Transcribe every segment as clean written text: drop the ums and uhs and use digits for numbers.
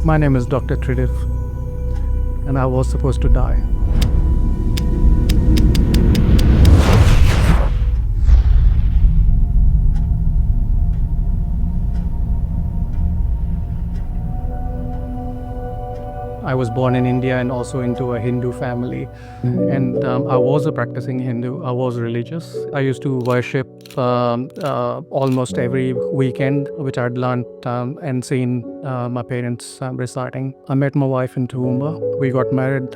My name is Dr. Tridiv, and I was supposed to die. I was born in India and also into a Hindu family. And I was a practicing Hindu. I was religious. I used to worship almost every weekend, which I'd learned and seen my parents reciting. I met my wife in Toowoomba. We got married,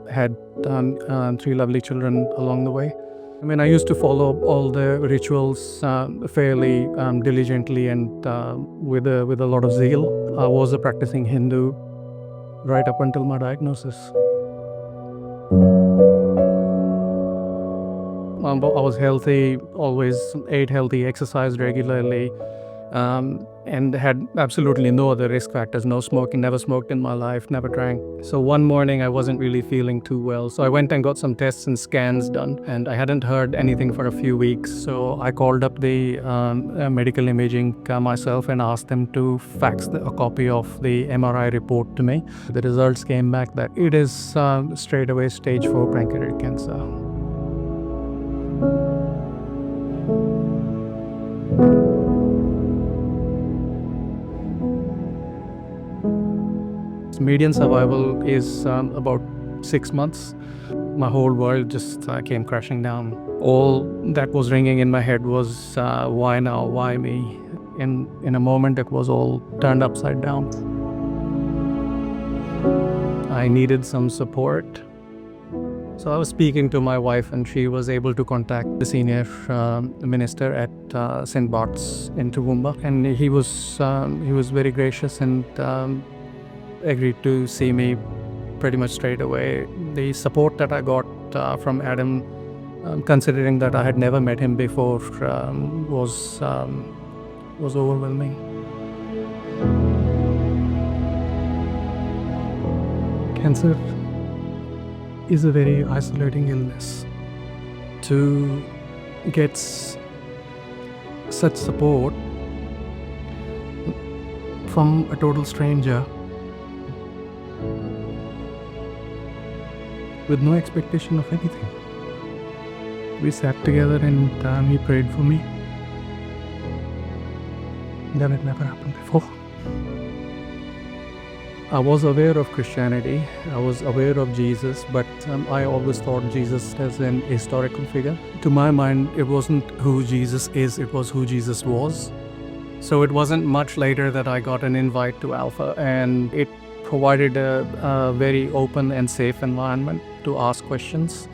had 3 lovely children along the way. I mean, I used to follow all the rituals fairly diligently and with a lot of zeal. I was a practicing Hindu right up until my diagnosis. I was healthy, always ate healthy, exercised regularly, and had absolutely no other risk factors. No smoking, never smoked in my life, never drank. So one morning I wasn't really feeling too well. So I went and got some tests and scans done, and I hadn't heard anything for a few weeks. So I called up the medical imaging myself and asked them to fax a copy of the MRI report to me. The results came back that it is straight away stage 4 pancreatic cancer. Median survival is about 6 months. My whole world just came crashing down. All that was ringing in my head was, why now, why me? In a moment, it was all turned upside down. I needed some support. So I was speaking to my wife, and she was able to contact the senior minister at St. Bart's in Toowoomba, and he was very gracious and agreed to see me pretty much straight away. The support that I got from Adam, considering that I had never met him before, was overwhelming. Cancer is a very isolating illness. To get such support from a total stranger with no expectation of anything. We sat together and he prayed for me. That had never happened before. I was aware of Christianity, I was aware of Jesus, but I always thought Jesus as an historical figure. To my mind, it wasn't who Jesus is, it was who Jesus was. So it wasn't much later that I got an invite to Alpha, and it provided a very open and safe environment to ask questions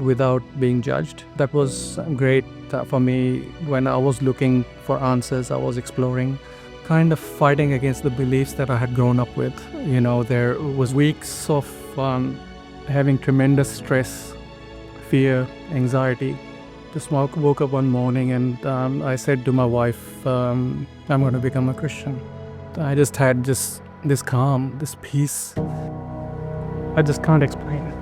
without being judged. That was great for me. When I was looking for answers, I was exploring, kind of fighting against the beliefs that I had grown up with. You know, there was weeks of having tremendous stress, fear, anxiety. Just woke up one morning and I said to my wife, I'm going to become a Christian. I just had this calm, this peace. I just can't explain it.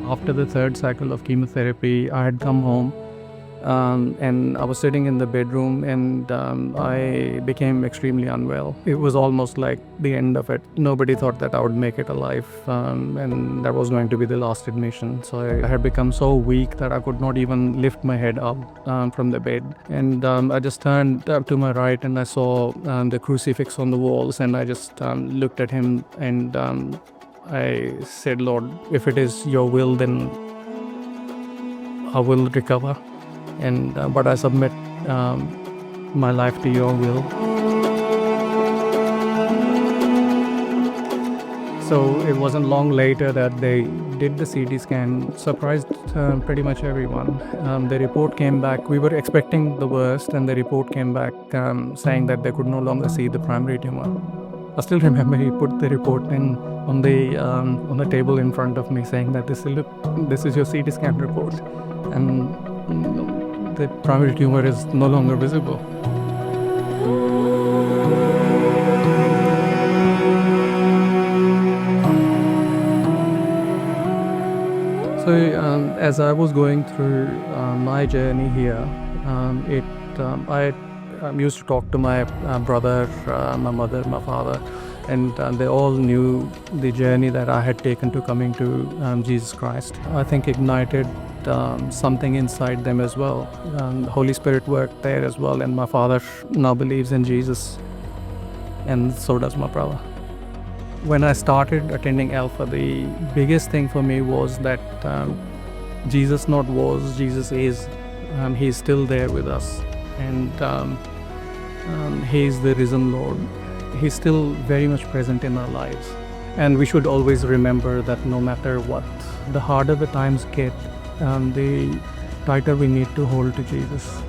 After the 3rd cycle of chemotherapy, I had come home and I was sitting in the bedroom, and I became extremely unwell. It was almost like the end of it. Nobody thought that I would make it alive, and that was going to be the last admission. So I had become so weak that I could not even lift my head up from the bed. And I just turned to my right and I saw the crucifix on the walls, and I just looked at him and I said, Lord, if it is your will, then I will recover. But I submit my life to your will. So it wasn't long later that they did the CT scan, surprised pretty much everyone. The report came back. We were expecting the worst, and the report came back saying that they could no longer see the primary tumor. I still remember he put the report in on the table in front of me, saying that this is your CT scan report, and the primary tumor is no longer visible. So as I was going through my journey here, I used to talk to my brother, my mother, my father, and they all knew the journey that I had taken to coming to Jesus Christ. I think ignited something inside them as well. The Holy Spirit worked there as well, and my father now believes in Jesus, and so does my brother. When I started attending Alpha, the biggest thing for me was that Jesus not was, Jesus is. He's still there with us, and He is the risen Lord. He's still very much present in our lives. And we should always remember that no matter what, the harder the times get, the tighter we need to hold to Jesus.